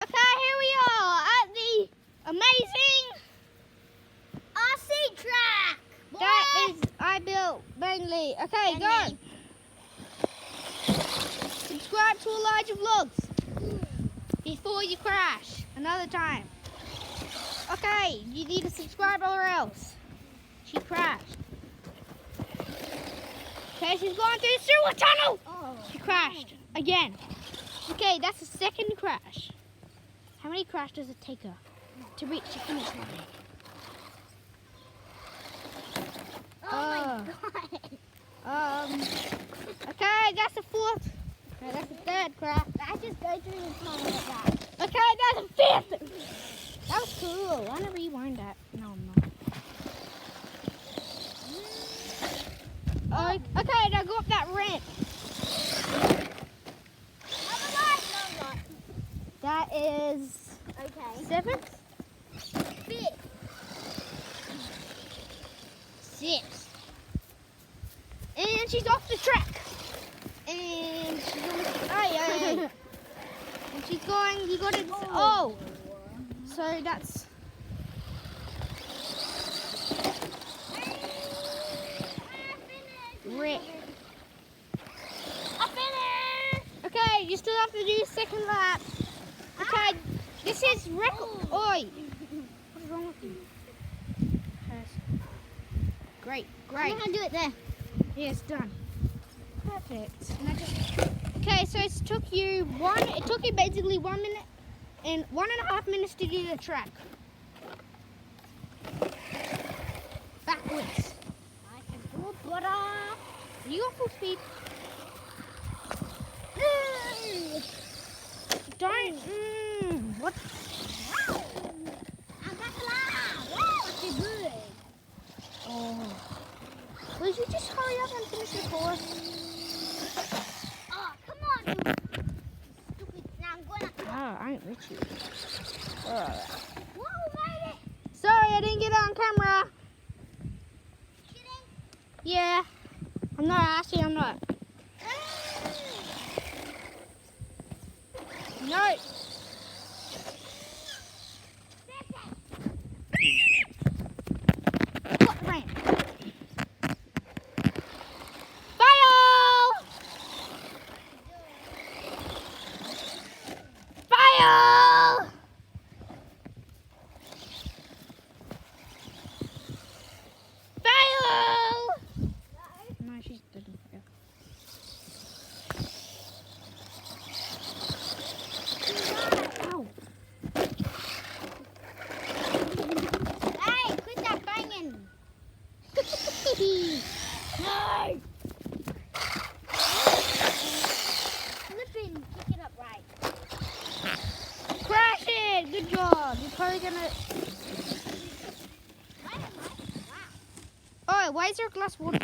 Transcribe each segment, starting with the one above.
Okay, here we are at the amazing RC track. that is I built mainly. Okay, go. Subscribe to Elijah Vlogs before you crash another time. Okay, you need to subscribe or else. She crashed. Okay, she's going through the sewer tunnel. She crashed again. Okay, that's the second crash. How many crashes does it take her to reach the finish line? Oh my god. Okay, that's the fourth. Okay, that's the third crash. I just go through the tunnel like that. Okay, that's the fifth. That was cool. I want to rewind that. No, I'm not. Okay, now go up that ramp. That is Okay. seventh, Fifth. sixth. And she's off the track. And she's almost, and she's going, you got to, so that's, Rick. I finished. Okay, you still have to do second lap. Okay, this is record. Oi. What is wrong with you? Great. I'm gonna do it there. Yes, done. Perfect. Okay, so it took you basically 1 minute and 1.5 minutes to do the track. Backwards. I can do it, brother. You got full speed. Don't. What? I'm back alive. Wow, I feel good. Oh. Will you just hurry up and finish the course? Oh, come on, you stupid. Now I'm gonna. Oh, I ain't with you. Whoa, made it. Sorry, I didn't get it on camera. Kidding? Yeah. I'm not. No. What ramp? Fire! Fire! Fire! No, she's didn't fail. Ow. Hey, quit that banging. No! Flipping, pick it up right. Crash it! Good job. You're probably gonna. Wow. Oh, why is there a glass water?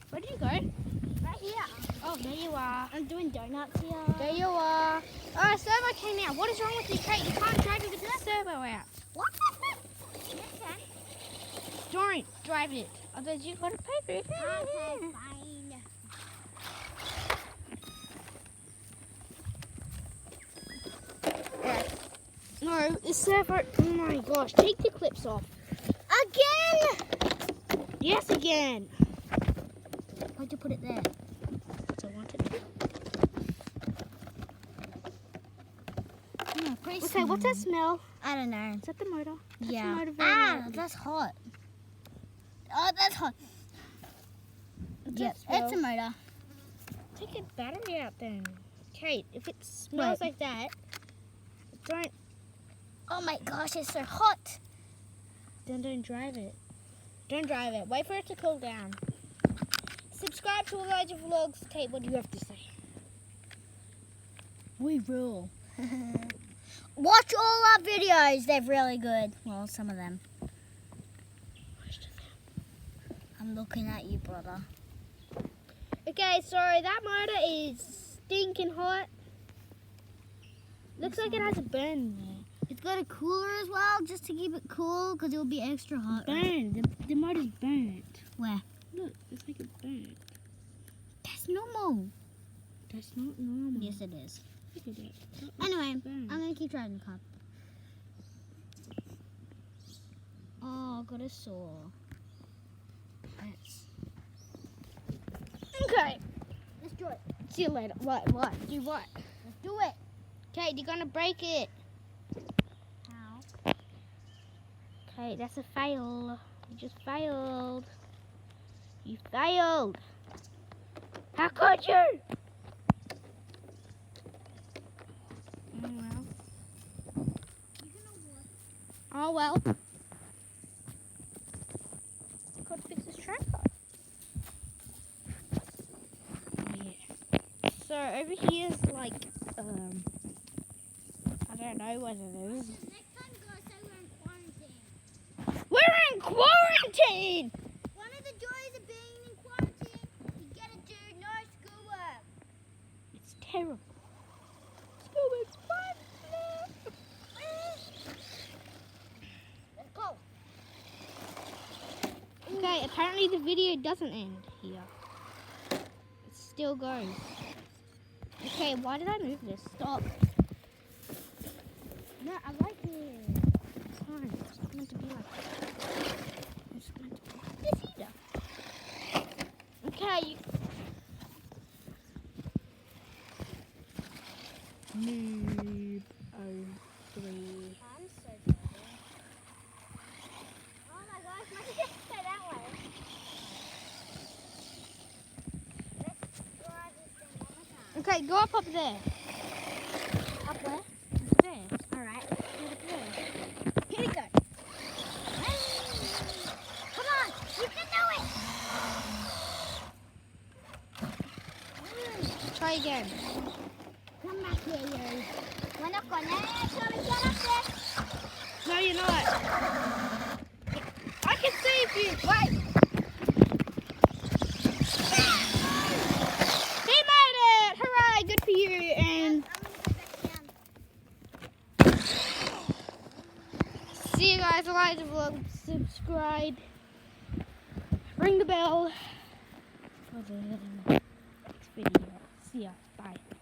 Where did you go? Right here. Oh, there you are. I'm doing donuts here. There you are. Oh, servo came out. What is wrong with you, Kate? You can't drive it with the servo out. What? Okay. Don't drive it. Otherwise you gotta pay for it. Okay, fine. No, the servo. Oh my gosh. Take the clips off. Again? Yes, again. Why'd you put it there? So I wanted to. Okay, what's that smell? I don't know. Is that the motor? That's Yeah. The motor very Ah, loud. that's hot. Oh, that's hot. What's Yep, that smell? it's a motor. Take the battery out then. Kate, if it smells like that, don't Oh my gosh, it's so hot. don't drive it. Don't drive it. Wait for it to cool down. Subscribe to Elijah Vlogs. Kate, what do you have to say? We will. Watch all our videos. They're really good. Well, some of them. I'm looking at you, brother. Okay, sorry, that motor is stinking hot. Looks like it has a burn in there. It's got a cooler as well, just to keep it cool, because it will be extra hot. Burned. The motor's burnt. Where? Look, it's like it's burnt. That's normal. not normal. Yes, it is. Look at it. Anyway, Bang. I'm gonna keep driving the car. Oh, got a saw. Yes. Okay. Let's do it. See you later. What? Do what? Let's do it. Okay, you're gonna break it. How? Okay, that's a fail. You just failed. You failed. How could you? Well. Oh well. Got to fix this tripod. Yeah. So over here is like I don't know what it is. Next time, guys, say we're in quarantine. We're in quarantine! One of the joys of being in quarantine, you get to do no schoolwork. It's terrible. School is fun. Let's go. Okay, apparently the video doesn't end here. It still goes. Okay, why did I move this? Stop. No, I like it. It's fine. It's not meant to be like that. It's meant to be like this either. Okay, you... Noob 03. I'm so tired. Oh my gosh, my kids go that way. Let's drive this thing one more time. Okay, go up there. Up where? Up there. Alright. Go up there. Here we go. Come on, you can do it. Try again. Come back here, you. We're not gonna actually get up there. No, you're not. I can save you. Wait. He made it! Hooray! Good for you. And I'm gonna go back down. see you guys. Like the vlog. Subscribe. Ring the bell for the next video. See ya. Bye.